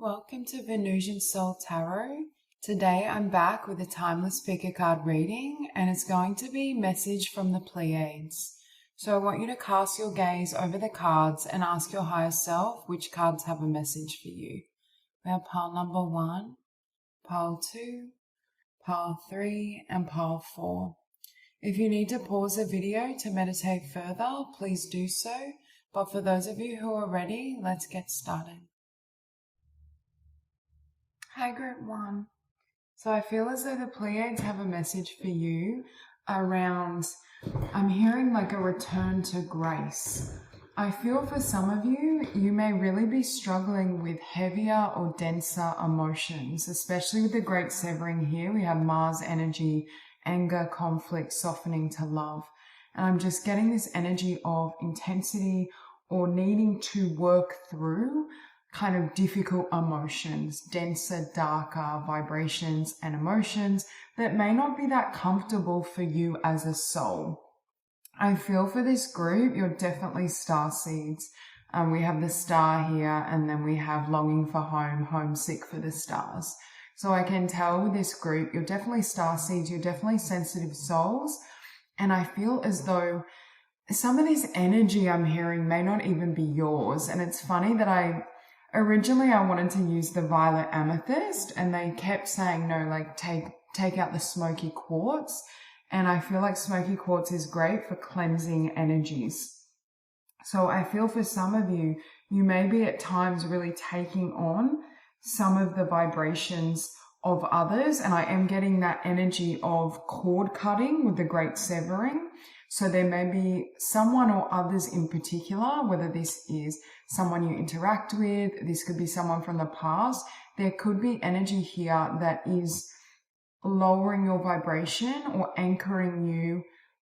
Welcome to Venusian Soul Tarot. Today I'm back with a timeless pick a card reading, and it's going to be message from the Pleiades. So I want you to cast your gaze over the cards and ask your higher self which cards have a message for you. We have pile number 1, pile 2, pile 3, and pile 4. If you need to pause the video to meditate further, please do so. But for those of you who are ready, let's get started. Hi, Group 1. So I feel as though the Pleiades have a message for you around, I'm hearing like a return to grace. I feel for some of you, you may really be struggling with heavier or denser emotions, especially with the great severing here. We have Mars energy, anger, conflict, softening to love. And I'm just getting this energy of intensity or needing to work through kind of difficult emotions, denser, darker vibrations and emotions that may not be that comfortable for you as a soul. I feel for this group, you're definitely star seeds. We have the star here, and then we have longing for home, homesick for the stars. So I can tell with this group, you're definitely star seeds, you're definitely sensitive souls. And I feel as though some of this energy I'm hearing may not even be yours. And it's funny that originally I wanted to use the violet amethyst, and they kept saying, no, like take out the smoky quartz. And I feel like smoky quartz is great for cleansing energies. So I feel for some of you, you may be at times really taking on some of the vibrations of others. And I am getting that energy of cord cutting with the great severing. So there may be someone or others in particular, whether this is someone you interact with, this could be someone from the past. There could be energy here that is lowering your vibration or anchoring you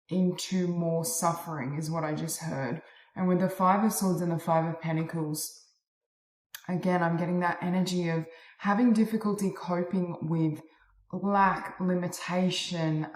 into more suffering, is what I just heard. And with the 5 of Swords and the 5 of Pentacles, again, I'm getting that energy of having difficulty coping with lack, limitation,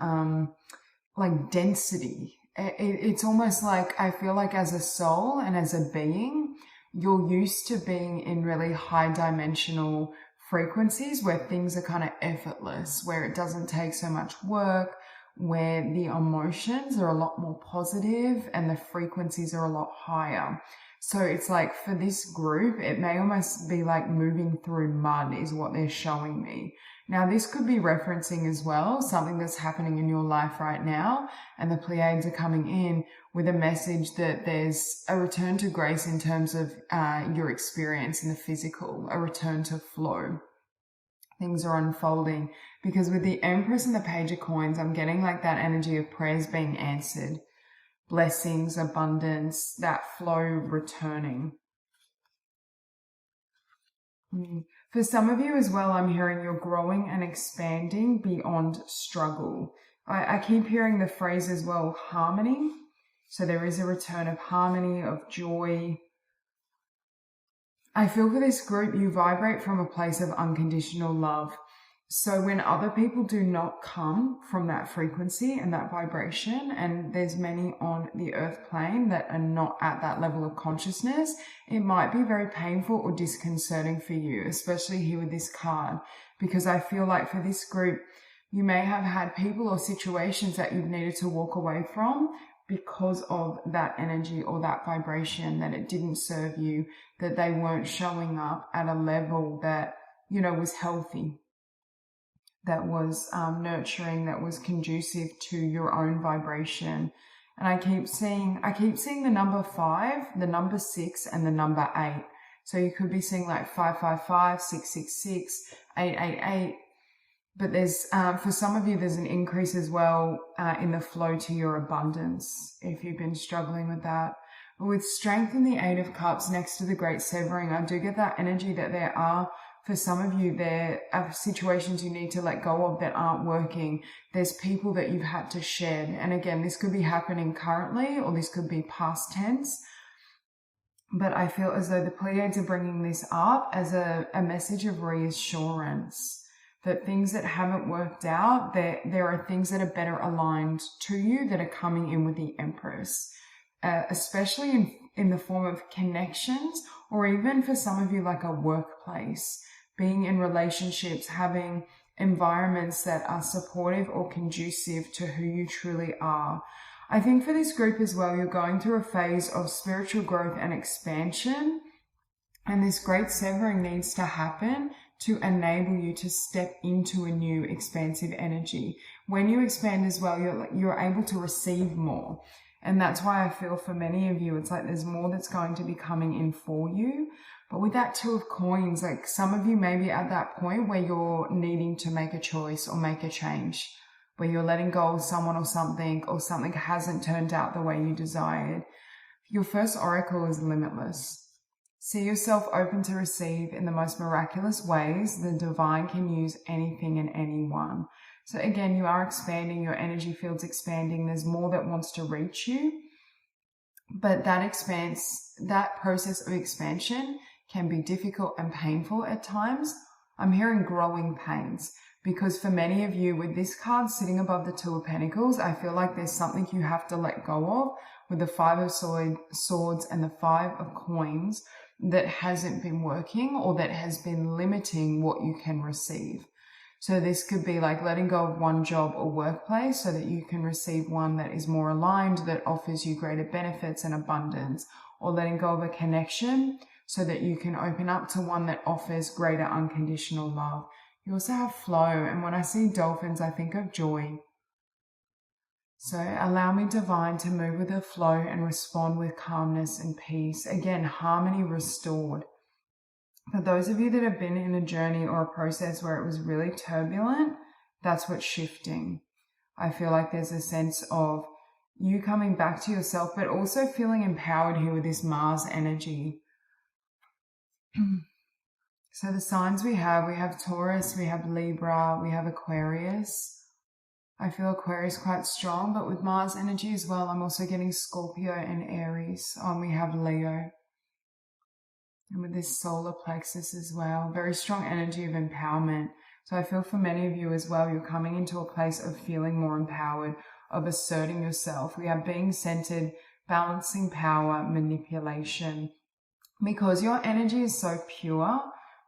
like density. It's almost like I feel like as a soul and as a being, you're used to being in really high dimensional frequencies where things are kind of effortless, where it doesn't take so much work, where the emotions are a lot more positive and the frequencies are a lot higher. So it's like for this group, it may almost be like moving through mud is what they're showing me. Now, this could be referencing as well something that's happening in your life right now, and the Pleiades are coming in with a message that there's a return to grace in terms of your experience in the physical, a return to flow. Things are unfolding because with the Empress and the Page of Coins, I'm getting like that energy of prayers being answered, blessings, abundance, that flow returning. For some of you as well, I'm hearing you're growing and expanding beyond struggle. I keep hearing the phrase as well, harmony. So there is a return of harmony, of joy. I feel for this group, you vibrate from a place of unconditional love. So when other people do not come from that frequency and that vibration, and there's many on the earth plane that are not at that level of consciousness, it might be very painful or disconcerting for you, especially here with this card, because I feel like for this group, you may have had people or situations that you've needed to walk away from because of that energy or that vibration, that it didn't serve you, that they weren't showing up at a level that, you know, was healthy, that was nurturing, that was conducive to your own vibration. And I keep seeing the number 5, the number 6, and the number 8. So you could be seeing like 555, 666, 888. But there's, for some of you, there's an increase as well in the flow to your abundance, if you've been struggling with that. But with strength in the 8 of Cups next to the great severing, I do get that energy that there are, for some of you, there are situations you need to let go of that aren't working. There's people that you've had to shed. And again, this could be happening currently, or this could be past tense. But I feel as though the Pleiades are bringing this up as a message of reassurance, that things that haven't worked out, there are things that are better aligned to you that are coming in with the Empress, especially in the form of connections, or even for some of you, like a workplace, being in relationships, having environments that are supportive or conducive to who you truly are. I think for this group as well, you're going through a phase of spiritual growth and expansion, and this great severing needs to happen to enable you to step into a new expansive energy. When you expand as well, you're able to receive more. And that's why I feel for many of you, it's like there's more that's going to be coming in for you. But with that Two of Coins, like some of you may be at that point where you're needing to make a choice or make a change, where you're letting go of someone or something hasn't turned out the way you desired. Your first oracle is limitless. See yourself open to receive in the most miraculous ways. The divine can use anything and anyone. So again, you are expanding, your energy field's expanding. There's more that wants to reach you. But that process of expansion can be difficult and painful at times. I'm hearing growing pains, because for many of you, with this card sitting above the Two of Pentacles, I feel like there's something you have to let go of with the Five of Swords and the Five of Coins that hasn't been working, or that has been limiting what you can receive. So this could be like letting go of one job or workplace so that you can receive one that is more aligned, that offers you greater benefits and abundance, or letting go of a connection so that you can open up to one that offers greater unconditional love. You also have flow, and when I see dolphins, I think of joy. So allow me, divine, to move with the flow and respond with calmness and peace. Again, harmony restored. For those of you that have been in a journey or a process where it was really turbulent, that's what's shifting. I feel like there's a sense of you coming back to yourself, but also feeling empowered here with this Mars energy. So the signs we have Taurus, we have Libra, we have Aquarius. I feel Aquarius quite strong, but with Mars energy as well, I'm also getting Scorpio and Aries. We have Leo. And with this solar plexus as well, very strong energy of empowerment. So I feel for many of you as well, you're coming into a place of feeling more empowered, of asserting yourself. We have being centered, balancing power, manipulation. Because your energy is so pure,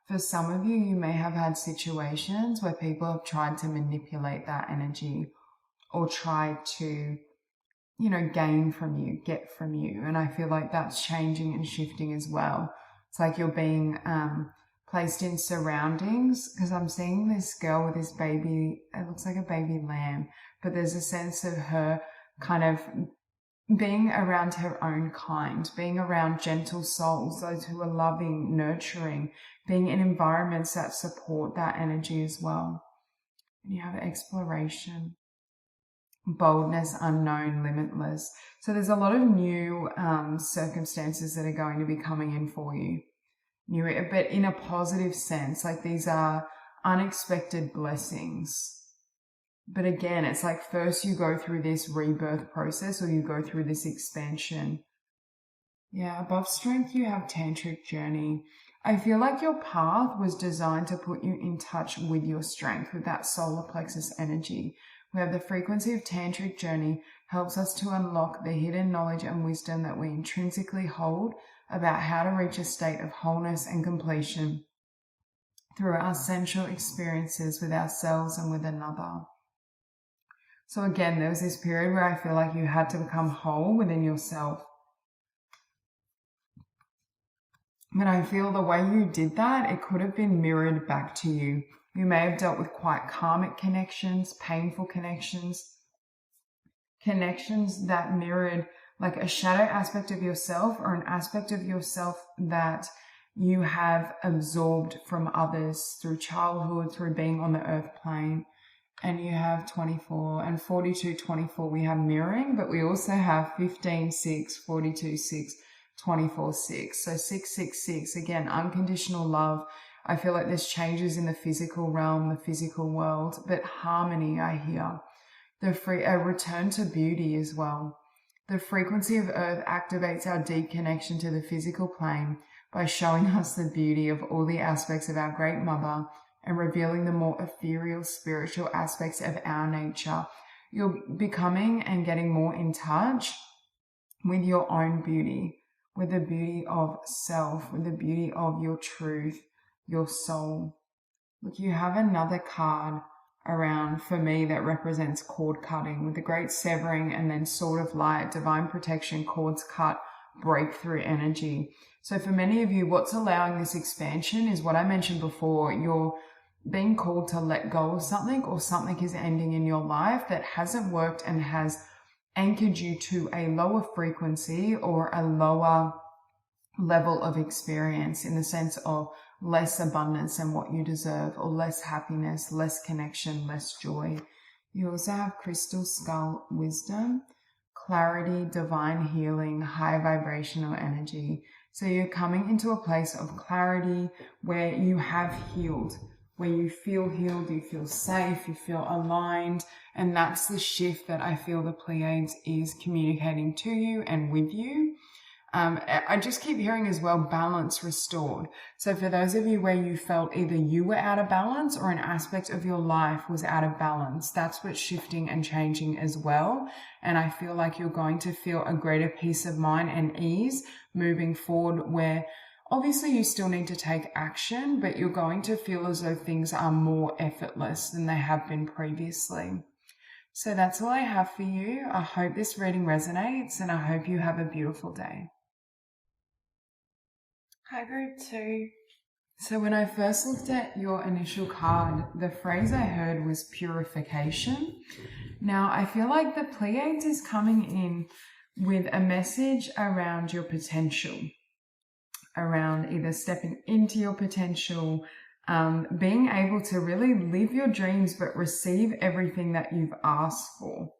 for some of you, you may have had situations where people have tried to manipulate that energy, or tried to, gain from you, get from you. And I feel like that's changing and shifting as well. It's like you're being placed in surroundings, because I'm seeing this girl with this baby, it looks like a baby lamb, but there's a sense of her kind of being around her own kind, being around gentle souls, those who are loving, nurturing, being in environments that support that energy as well. And you have exploration, boldness, unknown, limitless. So there's a lot of new circumstances that are going to be coming in for you. But in a positive sense, like these are unexpected blessings. But again, it's like first you go through this rebirth process, or you go through this expansion. Yeah, above strength, you have tantric journey. I feel like your path was designed to put you in touch with your strength, with that solar plexus energy. We have the frequency of tantric journey helps us to unlock the hidden knowledge and wisdom that we intrinsically hold about how to reach a state of wholeness and completion through our sensual experiences with ourselves and with another. So again, there was this period where I feel like you had to become whole within yourself. But I feel the way you did that, it could have been mirrored back to you. You may have dealt with quite karmic connections, painful connections, connections that mirrored like a shadow aspect of yourself, or an aspect of yourself that you have absorbed from others through childhood, through being on the earth plane. And you have 24 and 42, 24, we have mirroring, but we also have 15, 6, 42, 6, 24, 6. So 6, 6, 6, again, unconditional love. I feel like there's changes in the physical realm, the physical world, but harmony I hear. A return to beauty as well. The frequency of earth activates our deep connection to the physical plane by showing us the beauty of all the aspects of our great mother, and revealing the more ethereal, spiritual aspects of our nature. You're becoming and getting more in touch with your own beauty, with the beauty of self, with the beauty of your truth, your soul. Look, you have another card around for me that represents cord cutting with the great severing and then sword of light, divine protection, cords cut, breakthrough energy. So for many of you, what's allowing this expansion is what I mentioned before. You're being called to let go of something, or something is ending in your life that hasn't worked and has anchored you to a lower frequency or a lower level of experience, in the sense of less abundance than what you deserve, or less happiness, less connection, less joy. You also have crystal skull wisdom, clarity, divine healing, high vibrational energy. So you're coming into a place of clarity where you have healed, where you feel healed, you feel safe, you feel aligned. And that's the shift that I feel the Pleiades is communicating to you and with you. I just keep hearing as well, balance restored. So for those of you where you felt either you were out of balance or an aspect of your life was out of balance, that's what's shifting and changing as well. And I feel like you're going to feel a greater peace of mind and ease moving forward, where obviously you still need to take action, but you're going to feel as though things are more effortless than they have been previously. So that's all I have for you. I hope this reading resonates, and I hope you have a beautiful day. Hi, group 2. So when I first looked at your initial card, the phrase I heard was purification. Now, I feel like the Pleiades is coming in with a message around your potential, around either stepping into your potential, being able to really live your dreams but receive everything that you've asked for.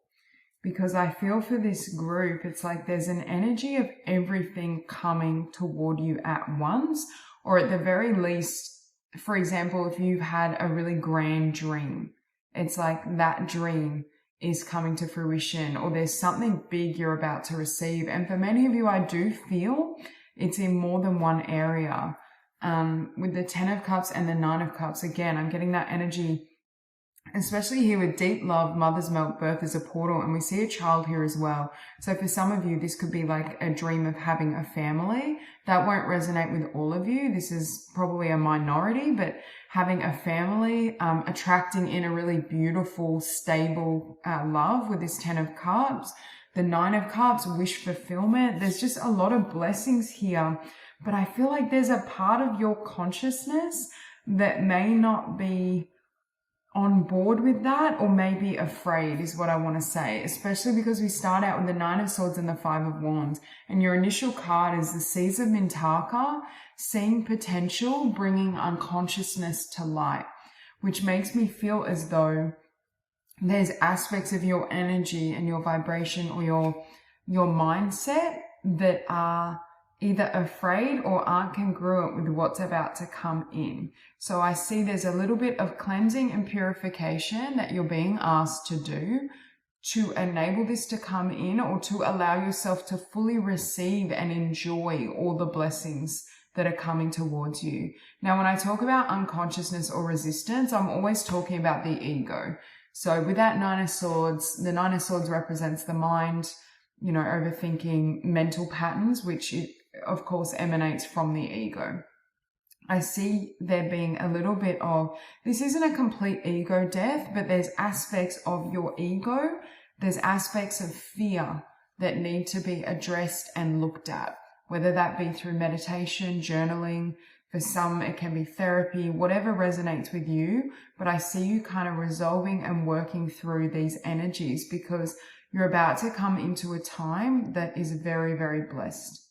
Because I feel for this group, it's like there's an energy of everything coming toward you at once, or at the very least, for example, if you've had a really grand dream, it's like that dream is coming to fruition, or there's something big you're about to receive. And for many of you, I do feel it's in more than one area. With the 10 of Cups and the 9 of Cups, again, I'm getting that energy, especially here with deep love, mother's milk, birth is a portal, and we see a child here as well. So for some of you, this could be like a dream of having a family. That won't resonate with all of you. This is probably a minority, but having a family, attracting in a really beautiful, stable love with this 10 of Cups. The 9 of Cups, wish fulfillment. There's just a lot of blessings here, but I feel like there's a part of your consciousness that may not be on board with that, or maybe afraid, is what I want to say, especially because we start out with the 9 of Swords and the 5 of Wands, and your initial card is the Seas of Mintaka, seeing potential, bringing unconsciousness to light, which makes me feel as though there's aspects of your energy and your vibration or your mindset that are either afraid or aren't congruent with what's about to come in. So I see there's a little bit of cleansing and purification that you're being asked to do to enable this to come in, or to allow yourself to fully receive and enjoy all the blessings that are coming towards you. Now, when I talk about unconsciousness or resistance, I'm always talking about the ego. So with that 9 of Swords, the 9 of Swords represents the mind, you know, overthinking, mental patterns, which of course emanates from the ego. I see there being a little bit of, this isn't a complete ego death, but there's aspects of your ego, there's aspects of fear that need to be addressed and looked at, whether that be through meditation, journaling. For some, it can be therapy, whatever resonates with you. But I see you kind of resolving and working through these energies, because you're about to come into a time that is very, very blessed.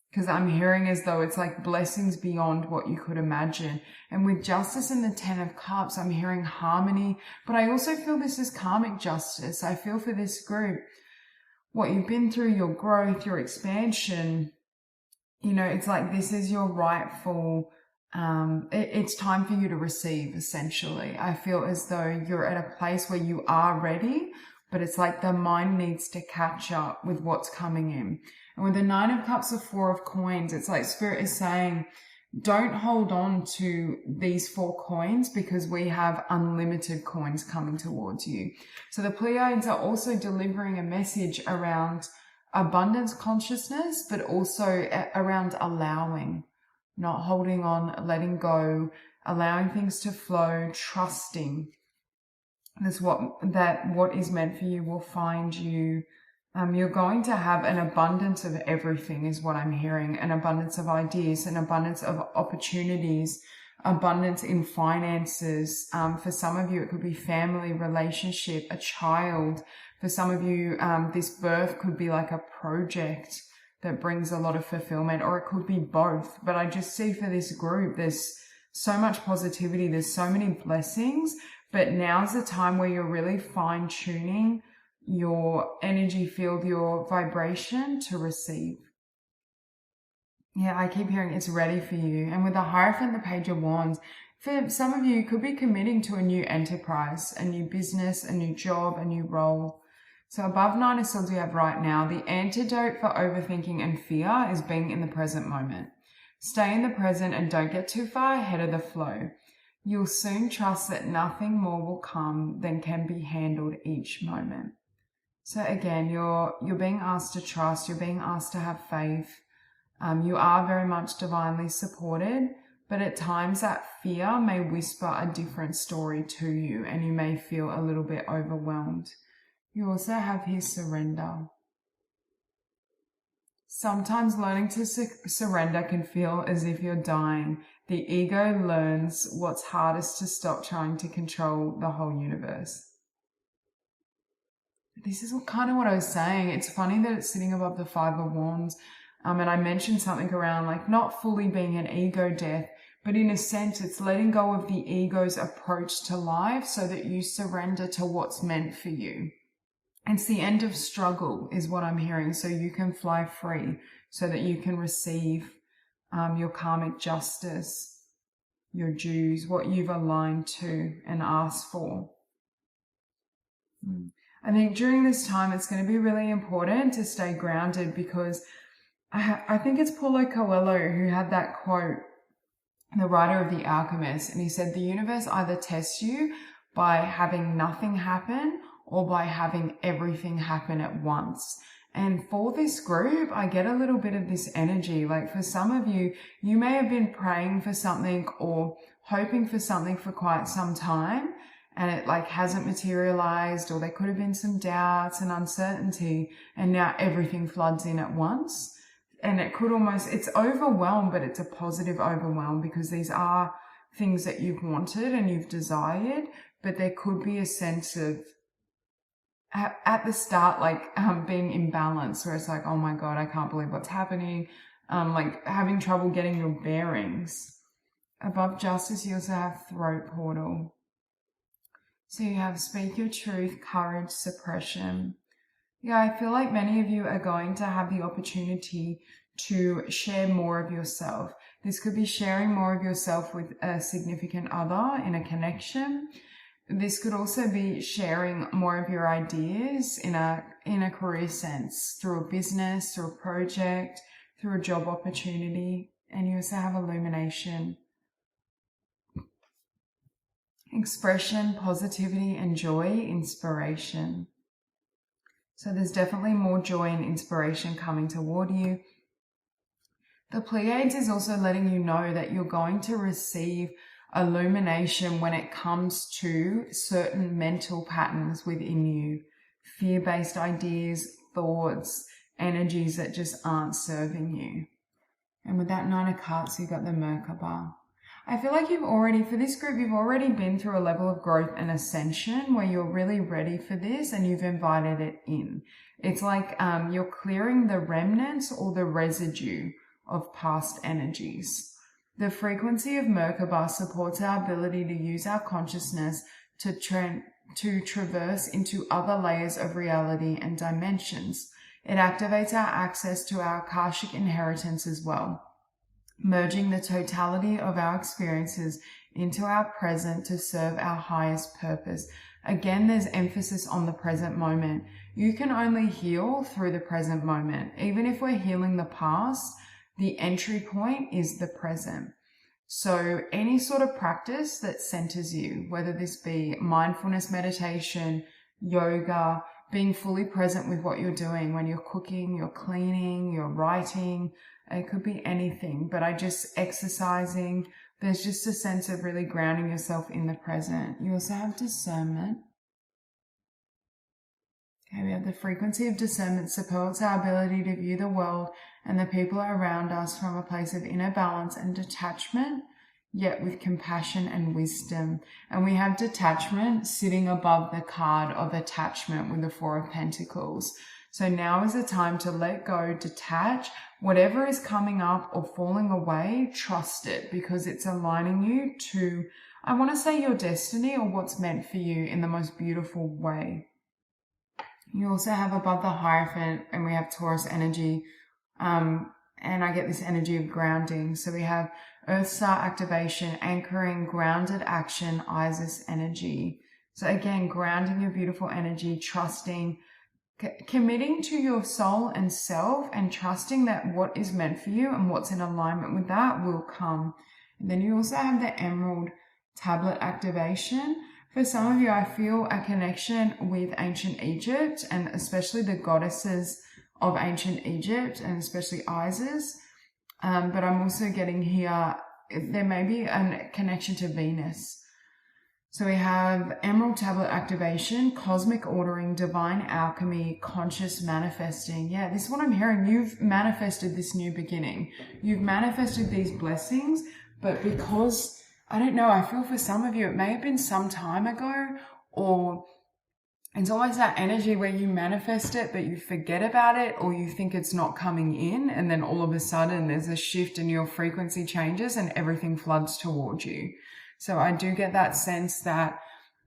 Because I'm hearing as though it's like blessings beyond what you could imagine. And with Justice and the 10 of Cups, I'm hearing harmony. But I also feel this is karmic justice. I feel for this group, what you've been through, your growth, your expansion, you know, it's like this is your rightful, it's time for you to receive, essentially. I feel as though you're at a place where you are ready, but it's like the mind needs to catch up with what's coming in. And with the 9 of Cups, the 4 of Coins, it's like Spirit is saying, don't hold on to these 4 coins, because we have unlimited coins coming towards you. So the Pleiadians are also delivering a message around abundance consciousness, but also around allowing, not holding on, letting go, allowing things to flow, trusting. That's what is meant for you will find you. You're going to have an abundance of everything is what I'm hearing. An abundance of ideas, an abundance of opportunities, abundance in finances. For some of you, it could be family, relationship, a child. For some of you, this birth could be like a project that brings a lot of fulfillment, or it could be both. But I just see for this group, there's so much positivity. There's so many blessings, but now's the time where you're really fine tuning your energy field, your vibration to receive. Yeah, I keep hearing it's ready for you. And with the Hierophant, the Page of Wands, for some of you, could be committing to a new enterprise, a new business, a new job, a new role. So above Nine of Swords we have right now, the antidote for overthinking and fear is being in the present moment. Stay in the present and don't get too far ahead of the flow. You'll soon trust that nothing more will come than can be handled each moment. So again, you're being asked to trust, you're being asked to have faith. You are very much divinely supported, but at times that fear may whisper a different story to you and you may feel a little bit overwhelmed. You also have here surrender. Sometimes learning to surrender can feel as if you're dying. The ego learns what's hardest to stop trying to control the whole universe. This is kind of what I was saying. It's funny that it's sitting above the Five of Wands. And I mentioned something around like not fully being an ego death, but in a sense, it's letting go of the ego's approach to life so that you surrender to what's meant for you. It's the end of struggle is what I'm hearing. So you can fly free so that you can receive your karmic justice, your dues, what you've aligned to and asked for. I think during this time, it's going to be really important to stay grounded because I think it's Paulo Coelho who had that quote, the writer of The Alchemist, and he said, the universe either tests you by having nothing happen or by having everything happen at once. And for this group, I get a little bit of this energy. Like for some of you, you may have been praying for something or hoping for something for quite some time, and it like hasn't materialized, or there could have been some doubts and uncertainty, and now everything floods in at once. And it could almost, it's overwhelmed, but it's a positive overwhelm because these are things that you've wanted and you've desired, but there could be a sense of, at the start, like being imbalanced, where it's like, oh my God, I can't believe what's happening. Like having trouble getting your bearings. Above Justice, you also have Throat Portal. So you have Speak Your Truth, Courage, Suppression. Yeah, I feel like many of you are going to have the opportunity to share more of yourself. This could be sharing more of yourself with a significant other in a connection. This could also be sharing more of your ideas in a career sense, through a business, through a project, through a job opportunity. And you also have Illumination. Expression, positivity, and joy, inspiration. So there's definitely more joy and inspiration coming toward you. The Pleiades is also letting you know that you're going to receive illumination when it comes to certain mental patterns within you. Fear-based ideas, thoughts, energies that just aren't serving you. And with that Nine of Cups, you've got the Merkaba. I feel like for this group, you've already been through a level of growth and ascension where you're really ready for this and you've invited it in. It's like you're clearing the remnants or the residue of past energies. The frequency of Merkaba supports our ability to use our consciousness to traverse into other layers of reality and dimensions. It activates our access to our Akashic inheritance as well, merging the totality of our experiences into our present to serve our highest purpose. Again, there's emphasis on the present moment. You can only heal through the present moment. Even if we're healing the past, the entry point is the present. So any sort of practice that centers you, whether this be mindfulness meditation, yoga, being fully present with what you're doing when you're cooking, you're cleaning, you're writing. It could be anything, but exercising. There's just a sense of really grounding yourself in the present. You also have discernment. Okay, we have the frequency of discernment supports our ability to view the world and the people around us from a place of inner balance and detachment, yet with compassion and wisdom. And we have detachment sitting above the card of attachment with the Four of Pentacles. So now is the time to let go, detach. Whatever is coming up or falling away, trust it, because it's aligning you to, I want to say, your destiny or what's meant for you in the most beautiful way. You also have above the Hierophant, and we have Taurus energy, and I get this energy of grounding. So we have Earth Star activation, anchoring, grounded action, Isis energy. So again, grounding your beautiful energy, trusting, committing to your soul and self, and trusting that what is meant for you and what's in alignment with that will come. And then you also have the Emerald tablet activation. For some of you, I feel a connection with ancient Egypt, and especially the goddesses of ancient Egypt, and especially Isis. But I'm also getting here, there may be a connection to Venus. So we have Emerald tablet activation, cosmic ordering, divine alchemy, conscious manifesting. Yeah, this is what I'm hearing. You've manifested this new beginning. You've manifested these blessings, but because, I don't know, I feel for some of you, it may have been some time ago, or it's always that energy where you manifest it, but you forget about it, or you think it's not coming in, and then all of a sudden there's a shift and your frequency changes and everything floods towards you. So I do get that sense that,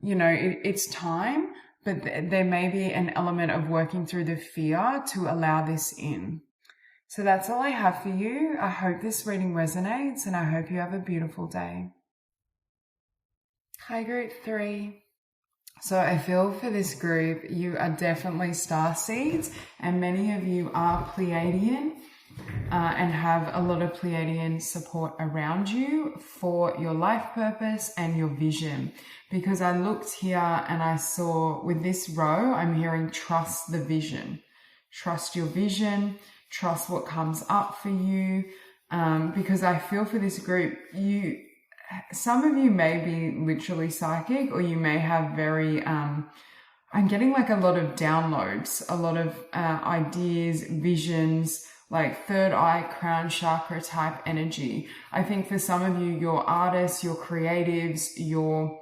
you know, it's time, but there may be an element of working through the fear to allow this in. So that's all I have for you. I hope this reading resonates, and I hope you have a beautiful day. Hi, group 3. So I feel for this group, you are definitely star seeds, and many of you are Pleiadian and have a lot of Pleiadian support around you for your life purpose and your vision. Because I looked here and I saw with this row, I'm hearing trust the vision. Trust your vision, trust what comes up for you. Because I feel for this group, some of you may be literally psychic, or you may have very, I'm getting like a lot of downloads, a lot of ideas, visions, like third eye, crown chakra type energy. I think for some of you, you're artists, you're creatives, you're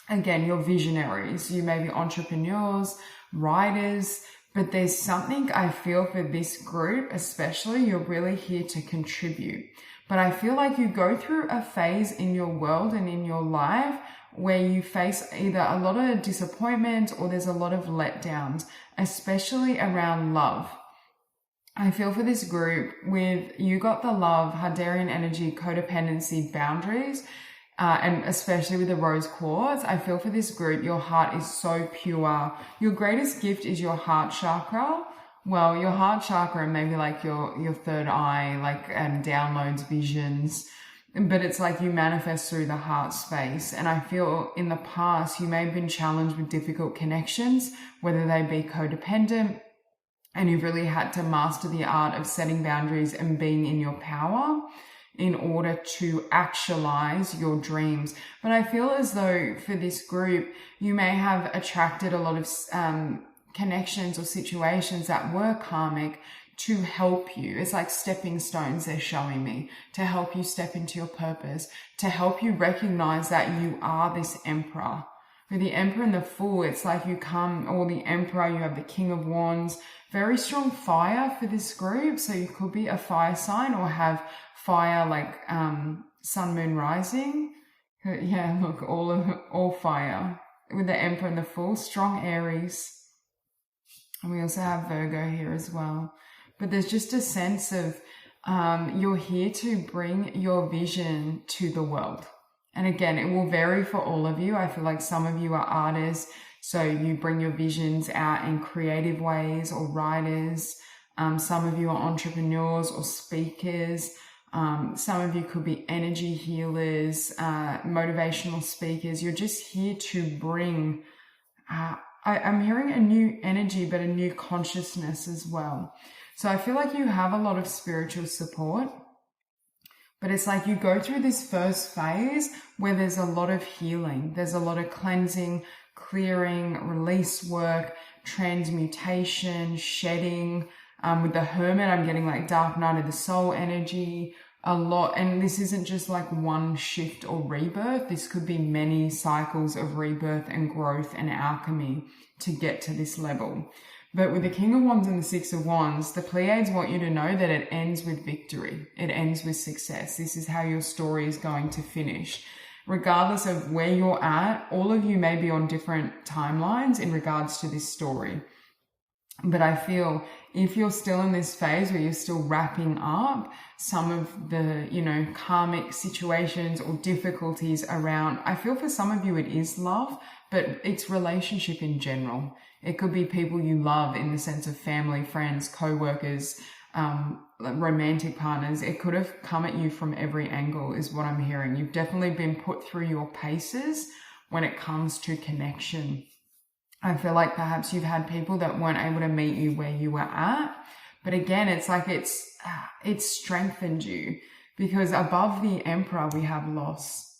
visionaries. You may be entrepreneurs, writers, but there's something I feel for this group, especially, you're really here to contribute. But I feel like you go through a phase in your world and in your life where you face either a lot of disappointment or there's a lot of letdowns, especially around love. I feel for this group with you got the love, Hadarian energy, codependency, boundaries, and especially with the rose quartz. I feel for this group, your heart is so pure. Your greatest gift is your heart chakra. Well, your heart chakra and maybe like your third eye, like downloads, visions, but it's like you manifest through the heart space. And I feel in the past, you may have been challenged with difficult connections, whether they be codependent, and you've really had to master the art of setting boundaries and being in your power in order to actualize your dreams. But I feel as though for this group, you may have attracted a lot of connections or situations that were karmic to help you. It's like stepping stones they're showing me, to help you step into your purpose, to help you recognize that you are this emperor. With the Emperor and the Fool, it's like you come, or the Emperor, you have the King of Wands, very strong fire for this group. So you could be a fire sign or have fire like sun, moon, rising. Yeah, look, all fire. With the Emperor and the Fool, strong Aries. And we also have Virgo here as well. But there's just a sense of you're here to bring your vision to the world. And again, it will vary for all of you. I feel like some of you are artists, so you bring your visions out in creative ways, or writers. Some of you are entrepreneurs or speakers. Some of you could be energy healers, motivational speakers. You're just here to bring I'm hearing a new energy, but a new consciousness as well. So I feel like you have a lot of spiritual support, but it's like you go through this first phase where there's a lot of healing. There's a lot of cleansing, clearing, release work, transmutation, shedding. With the Hermit, I'm getting like dark night of the soul energy a lot. And this isn't just like one shift or rebirth. This could be many cycles of rebirth and growth and alchemy to get to this level. But with the King of Wands and the Six of Wands, the Pleiades want you to know that it ends with victory. It ends with success. This is how your story is going to finish. Regardless of where you're at, all of you may be on different timelines in regards to this story. But I feel if you're still in this phase where you're still wrapping up some of the, karmic situations or difficulties around, I feel for some of you it is love, but it's relationship in general. It could be people you love in the sense of family, friends, co-workers, romantic partners. It could have come at you from every angle is what I'm hearing. You've definitely been put through your paces when it comes to connection. I feel like perhaps you've had people that weren't able to meet you where you were at. But again, it's like it's strengthened you, because above the Emperor, we have loss.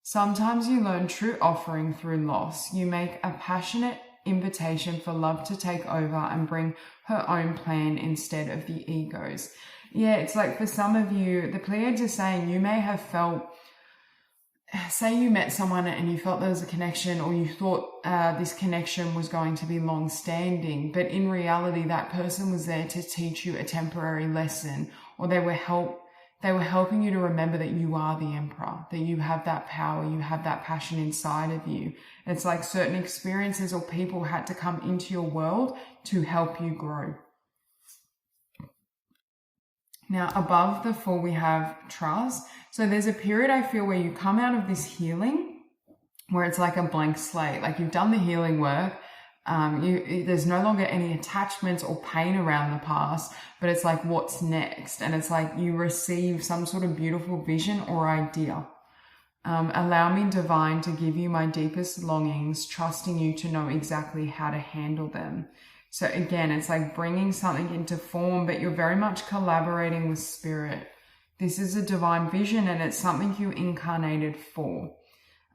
Sometimes you learn true offering through loss. You make a passionate invitation for love to take over and bring her own plan instead of the egos. Yeah, it's like for some of you, the Pleiades are saying you may have felt, say you met someone and you felt there was a connection, or you thought this connection was going to be long-standing, but in reality that person was there to teach you a temporary lesson, or they were helping you to remember that you are the Emperor, that you have that power, you have that passion inside of you. It's like certain experiences or people had to come into your world to help you grow. Now, above the Fool, we have trust. So there's a period I feel where you come out of this healing where it's like a blank slate. Like you've done the healing work. There's no longer any attachments or pain around the past, but it's like, what's next? And it's like you receive some sort of beautiful vision or idea. Allow me, divine, to give you my deepest longings, trusting you to know exactly how to handle them. So again, it's like bringing something into form, but you're very much collaborating with spirit. This is a divine vision and it's something you incarnated for.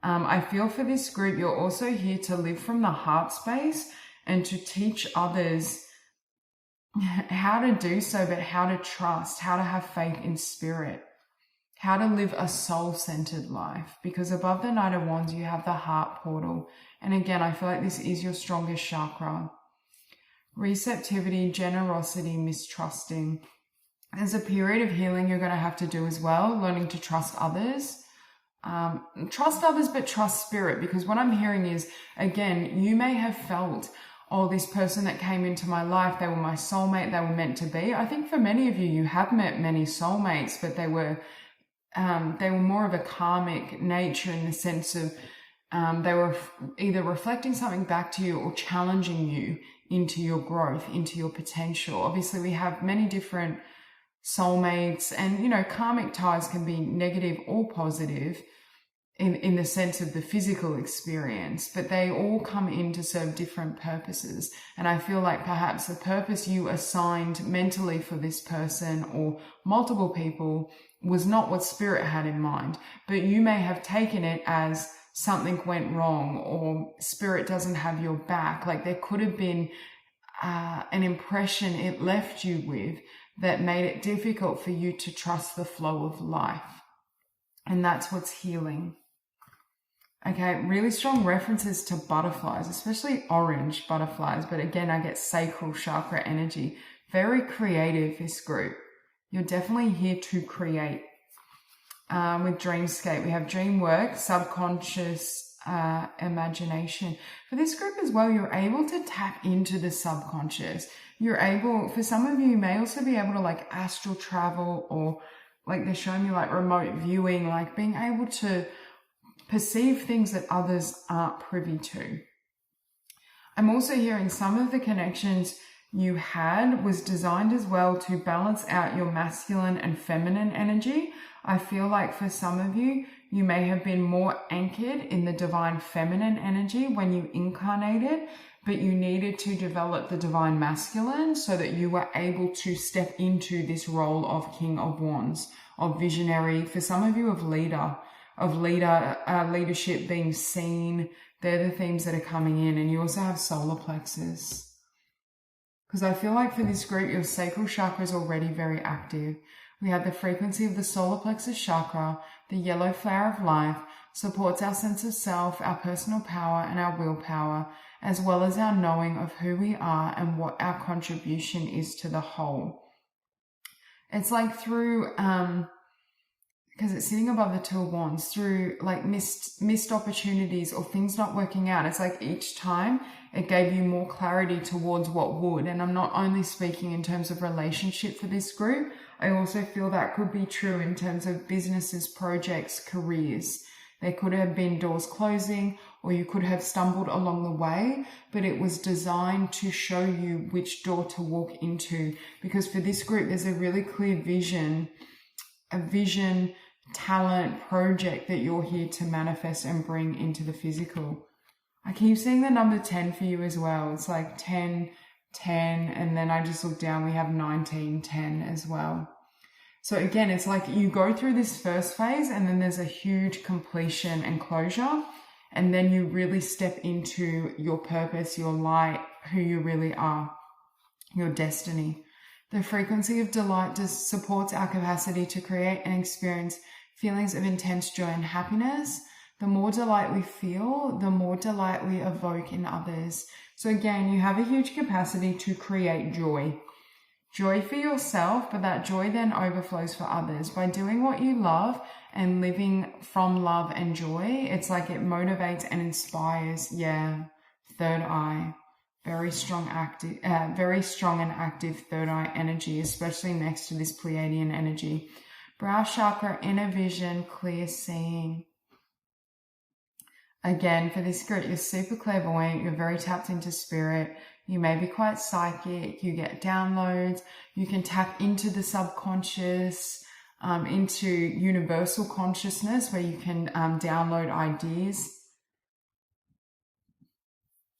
I feel for this group, you're also here to live from the heart space and to teach others how to do so, but how to trust, how to have faith in spirit, how to live a soul-centered life. Because above the Knight of Wands, you have the heart portal. And again, I feel like this is your strongest chakra. Receptivity, generosity, mistrusting. There's a period of healing you're going to have to do as well, learning to trust others. Trust others, but trust spirit, because what I'm hearing is, again, you may have felt, oh, this person that came into my life, they were my soulmate, they were meant to be. I think for many of you, you have met many soulmates, but they were more of a karmic nature in the sense of they were either reflecting something back to you or challenging you into your growth, into your potential. Obviously, we have many different soulmates, and karmic ties can be negative or positive in the sense of the physical experience, but they all come in to serve different purposes. And I feel like perhaps the purpose you assigned mentally for this person or multiple people was not what spirit had in mind, but you may have taken it as something went wrong or spirit doesn't have your back. Like there could have been an impression it left you with that made it difficult for you to trust the flow of life. And that's what's healing. Okay, really strong references to butterflies, especially orange butterflies. But again, I get sacral chakra energy. Very creative, this group. You're definitely here to create. With Dreamscape, we have dream work, subconscious imagination. For this group as well, you're able to tap into the subconscious. You're able, for some of you may also be able to like astral travel, or like they're showing you like remote viewing, like being able to perceive things that others aren't privy to. I'm also hearing some of the connections you had was designed as well to balance out your masculine and feminine energy. I feel like for some of you, you may have been more anchored in the divine feminine energy when you incarnated, but you needed to develop the divine masculine so that you were able to step into this role of King of Wands, of visionary, for some of you of leadership, being seen. They're the themes that are coming in. And you also have solar plexus. Because I feel like for this group, your sacral chakra is already very active. We have the frequency of the solar plexus chakra, the yellow flower of life, supports our sense of self, our personal power, and our willpower, as well as our knowing of who we are and what our contribution is to the whole. It's like through, because it's sitting above the Two of Wands, through like missed opportunities or things not working out. It's like each time it gave you more clarity towards what would. And I'm not only speaking in terms of relationship for this group, I also feel that could be true in terms of businesses, projects, careers. There could have been doors closing, or you could have stumbled along the way, but it was designed to show you which door to walk into. Because for this group, there's a really clear vision, talent, project that you're here to manifest and bring into the physical. I keep seeing the number 10 for you as well. It's like 10, 10, and then I just look down, we have 19, 10 as well. So again, it's like you go through this first phase and then there's a huge completion and closure, and then you really step into your purpose, your light, who you really are, your destiny. The frequency of delight just supports our capacity to create and experience feelings of intense joy and happiness. The more delight we feel, the more delight we evoke in others. So again, you have a huge capacity to create joy. Joy for yourself, but that joy then overflows for others. By doing what you love and living from love and joy, it's like it motivates and inspires. Yeah, third eye. Very strong and active third eye energy, especially next to this Pleiadian energy. Brow chakra, inner vision, clear seeing. Again, for this group, you're super clairvoyant, you're very tapped into spirit, you may be quite psychic, you get downloads, you can tap into the subconscious, into universal consciousness where you can download ideas.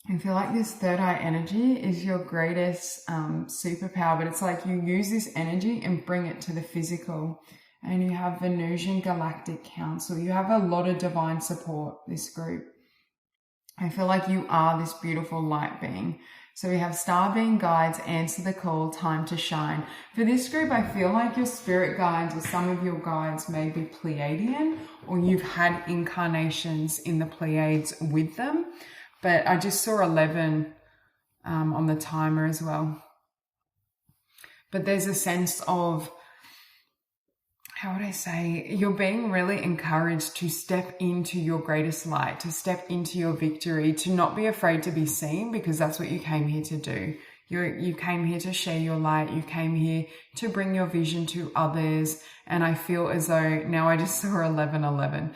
I feel like this third eye energy is your greatest superpower, but it's like you use this energy and bring it to the physical. And you have Venusian Galactic Council. You have a lot of divine support, this group. I feel like you are this beautiful light being. So we have star being guides, answer the call, time to shine. For this group, I feel like your spirit guides or some of your guides may be Pleiadian, or you've had incarnations in the Pleiades with them. But I just saw 11 on the timer as well. But there's a sense of, how would I say, you're being really encouraged to step into your greatest light, to step into your victory, to not be afraid to be seen, because that's what you came here to do. You came here to share your light. You came here to bring your vision to others. And I feel as though now I just saw 1111.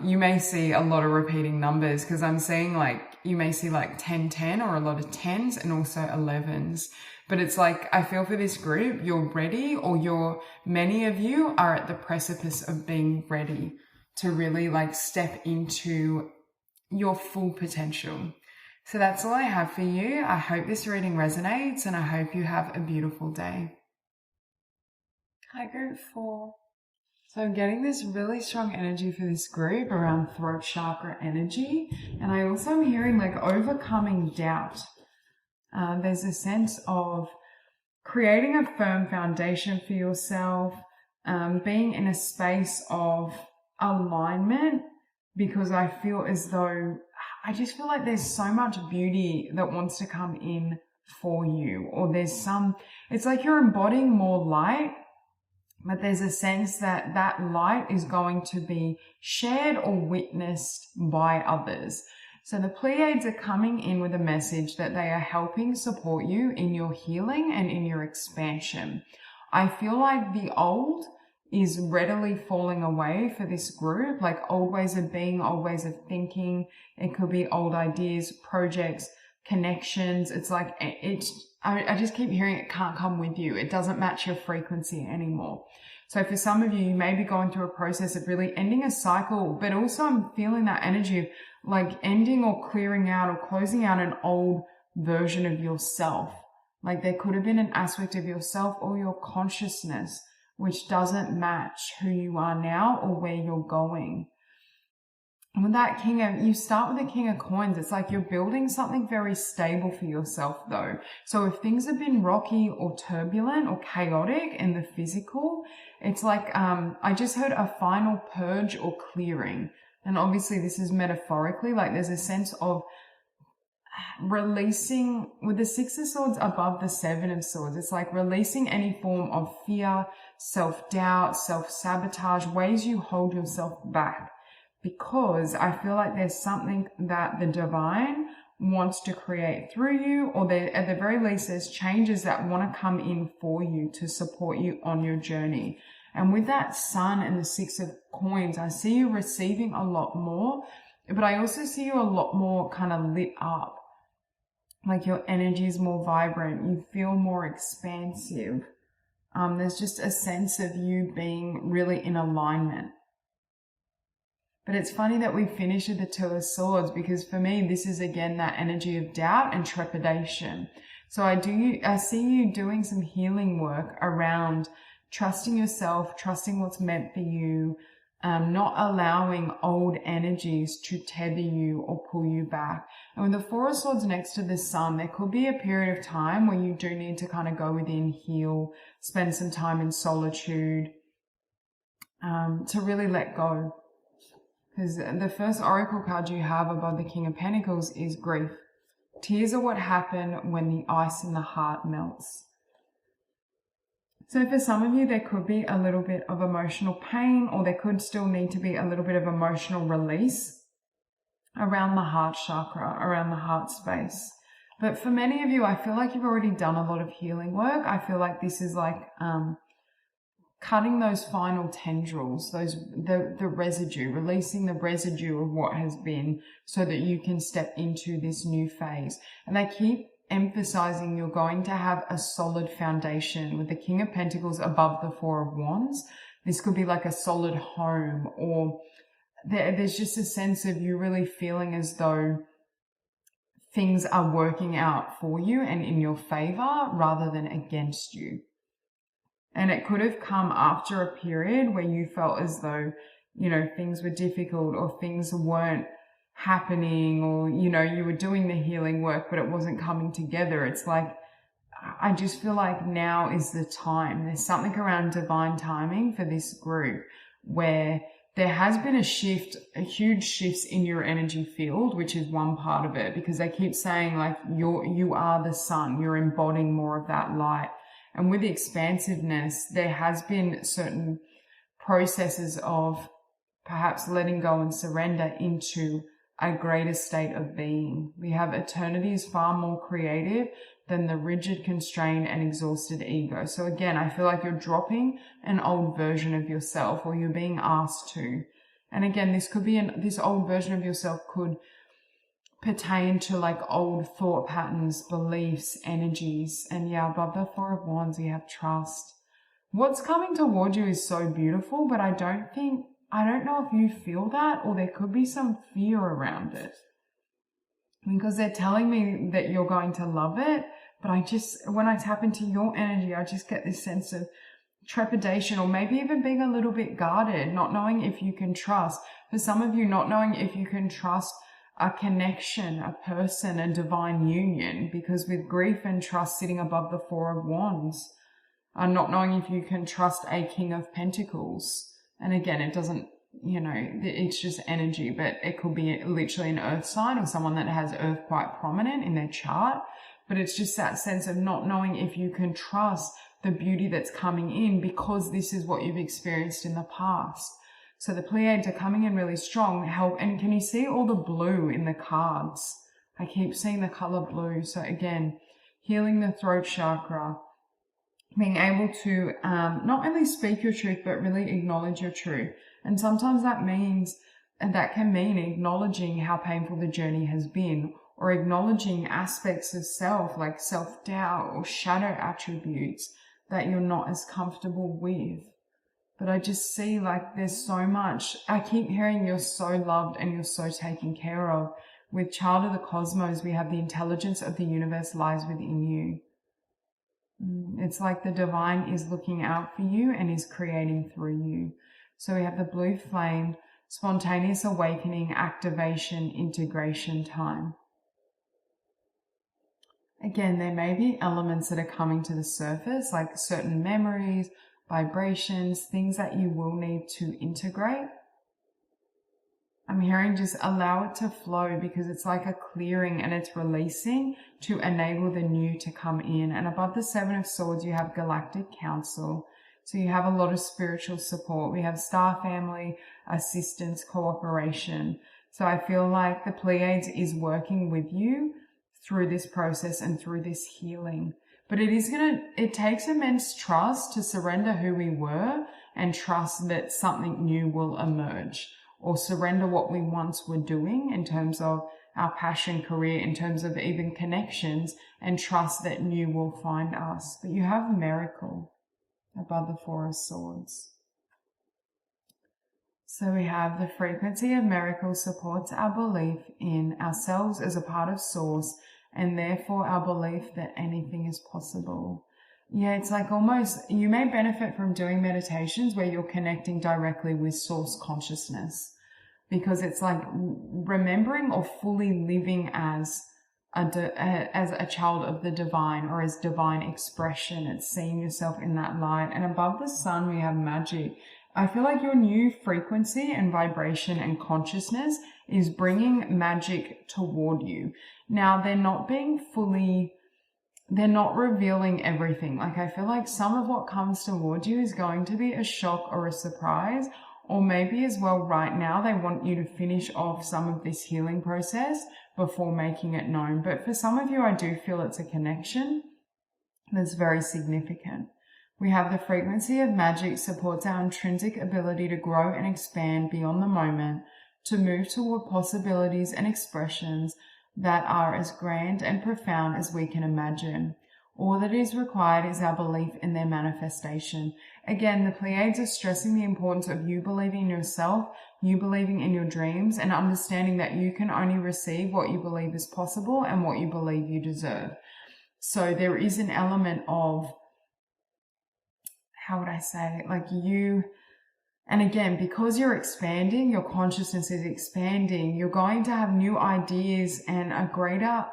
You may see a lot of repeating numbers because I'm seeing like, you may see like 10, 10 or a lot of 10s and also 11s. But it's like, I feel for this group, you're ready, or many of you are at the precipice of being ready to really like step into your full potential. So that's all I have for you. I hope this reading resonates and I hope you have a beautiful day. Hi, group 4. So I'm getting this really strong energy for this group around throat chakra energy. And I also am hearing like overcoming doubt. There's a sense of creating a firm foundation for yourself, being in a space of alignment, because I feel as though, I just feel like there's so much beauty that wants to come in for you, or it's like you're embodying more light, but there's a sense that that light is going to be shared or witnessed by others. So the Pleiades are coming in with a message that they are helping support you in your healing and in your expansion. I feel like the old is readily falling away for this group, like old ways of being, old ways of thinking. It could be old ideas, projects, connections. It's like, I just keep hearing it can't come with you. It doesn't match your frequency anymore. So for some of you, you may be going through a process of really ending a cycle, but also I'm feeling that energy of like ending or clearing out or closing out an old version of yourself. Like there could have been an aspect of yourself or your consciousness which doesn't match who you are now or where you're going. And with that you start with the King of Coins. It's like you're building something very stable for yourself though. So if things have been rocky or turbulent or chaotic in the physical, it's like, I just heard a final purge or clearing. And obviously this is metaphorically, like there's a sense of releasing with the Six of Swords above the Seven of Swords. It's like releasing any form of fear, self-doubt, self-sabotage, ways you hold yourself back. Because I feel like there's something that the divine wants to create through you, or at the very least there's changes that want to come in for you to support you on your journey. And with that Sun and the Six of Coins, I see you receiving a lot more, but I also see you a lot more kind of lit up. Like your energy is more vibrant, you feel more expansive. There's just a sense of you being really in alignment. But it's funny that we finish with the Two of Swords, because for me, this is again that energy of doubt and trepidation. So I see you doing some healing work around trusting yourself, trusting what's meant for you, not allowing old energies to tether you or pull you back. And with the Four of Swords next to the Sun, there could be a period of time where you do need to kind of go within, heal, spend some time in solitude, to really let go. Because the first oracle card you have above the King of Pentacles is grief. Tears are what happen when the ice in the heart melts. So for some of you, there could be a little bit of emotional pain, or there could still need to be a little bit of emotional release around the heart chakra, around the heart space. But for many of you, I feel like you've already done a lot of healing work. I feel like this is like cutting those final tendrils, the residue, releasing the residue of what has been, so that you can step into this new phase. And they keep emphasizing you're going to have a solid foundation with the King of Pentacles above the Four of Wands. This could be like a solid home, or there's just a sense of you really feeling as though things are working out for you and in your favor rather than against you. And it could have come after a period where you felt as though, you know, things were difficult or things weren't happening, or, you know, you were doing the healing work, but it wasn't coming together. It's like, I just feel like now is the time. There's something around divine timing for this group where there has been a shift, a huge shifts in your energy field, which is one part of it, because they keep saying like you are the sun, you're embodying more of that light. And with the expansiveness, there has been certain processes of perhaps letting go and surrender into a greater state of being. We have eternity is far more creative than the rigid, constrained, and exhausted ego. So again, I feel like you're dropping an old version of yourself, or you're being asked to. And again, this could be this old version of yourself could pertain to like old thought patterns, beliefs, energies. And yeah, above the Four of Wands, we have trust. What's coming toward you is so beautiful, but I don't know if you feel that, or there could be some fear around it. Because they're telling me that you're going to love it, but when I tap into your energy, I just get this sense of trepidation, or maybe even being a little bit guarded, not knowing if you can trust. For some of you, not knowing if you can trust a connection, a person, a divine union, because with grief and trust sitting above the Four of Wands, not knowing if you can trust a King of Pentacles. And again, it doesn't, you know, it's just energy, but it could be literally an earth sign or someone that has earth quite prominent in their chart. But it's just that sense of not knowing if you can trust the beauty that's coming in, because this is what you've experienced in the past. So the Pleiadians are coming in really strong. And can you see all the blue in the cards? I keep seeing the color blue. So again, healing the throat chakra, being able to not only speak your truth, but really acknowledge your truth. And sometimes that can mean acknowledging how painful the journey has been, or acknowledging aspects of self, like self-doubt or shadow attributes that you're not as comfortable with. But I just see like there's so much. I keep hearing you're so loved and you're so taken care of. With Child of the Cosmos, we have the intelligence of the universe lies within you. It's like the divine is looking out for you and is creating through you. So we have the blue flame, spontaneous awakening, activation, integration time. Again, there may be elements that are coming to the surface, like certain memories, vibrations, things that you will need to integrate. I'm hearing just allow it to flow, because it's like a clearing and it's releasing to enable the new to come in. And above the Seven of Swords, you have Galactic Council. So you have a lot of spiritual support. We have star family, assistance, cooperation. So I feel like the Pleiades is working with you through this process and through this healing. But it takes immense trust to surrender who we were and trust that something new will emerge, or surrender what we once were doing in terms of our passion, career, in terms of even connections, and trust that new will find us. But you have miracle above the Four of Swords. So we have the frequency of miracle supports our belief in ourselves as a part of Source, and therefore our belief that anything is possible. Yeah, it's like almost, you may benefit from doing meditations where you're connecting directly with Source consciousness, because it's like remembering or fully living as a child of the divine, or as divine expression. It's seeing yourself in that light. And above the sun, we have magic. I feel like your new frequency and vibration and consciousness is bringing magic toward you. Now, they're not revealing everything. Like, I feel like some of what comes toward you is going to be a shock or a surprise, or maybe as well right now they want you to finish off some of this healing process before making it known. But for some of you, I do feel it's a connection that's very significant. We have the frequency of magic supports our intrinsic ability to grow and expand beyond the moment, to move toward possibilities and expressions that are as grand and profound as we can imagine. All that is required is our belief in their manifestation. Again, the Pleiades are stressing the importance of you believing in yourself, you believing in your dreams, and understanding that you can only receive what you believe is possible and what you believe you deserve. So there is an element of, how would I say it? Like you, and again, because you're expanding, your consciousness is expanding, you're going to have new ideas and a greater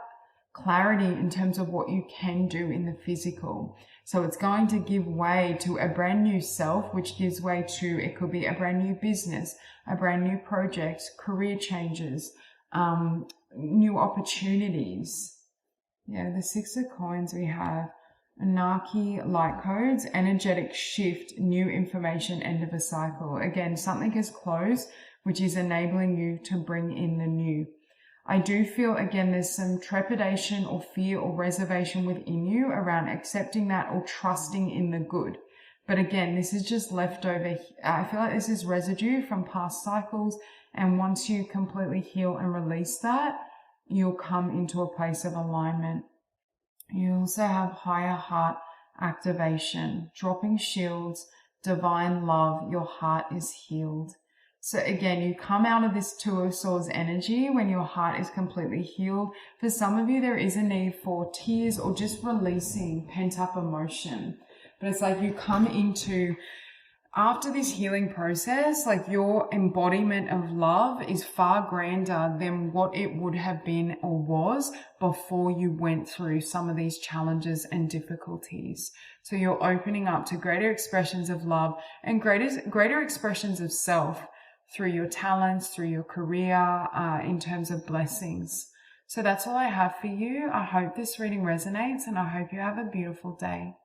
clarity in terms of what you can do in the physical. So it's going to give way to a brand new self, which gives way to, it could be a brand new business, a brand new project, career changes, new opportunities. Yeah, the Six of Coins, we have Anarchy, light codes, energetic shift, new information, end of a cycle. Again, something is closed, which is enabling you to bring in the new. I do feel, again, there's some trepidation or fear or reservation within you around accepting that or trusting in the good. But again, this is just leftover. I feel like this is residue from past cycles. And once you completely heal and release that, you'll come into a place of alignment. You also have higher heart activation, dropping shields, divine love. Your heart is healed. So again, you come out of this Two of Swords energy when your heart is completely healed. For some of you, there is a need for tears or just releasing pent up emotion. But it's like you come into, after this healing process, like your embodiment of love is far grander than what it would have been or was before you went through some of these challenges and difficulties. So you're opening up to greater expressions of love and greater expressions of self through your talents, through your career, in terms of blessings. So that's all I have for you. I hope this reading resonates, and I hope you have a beautiful day.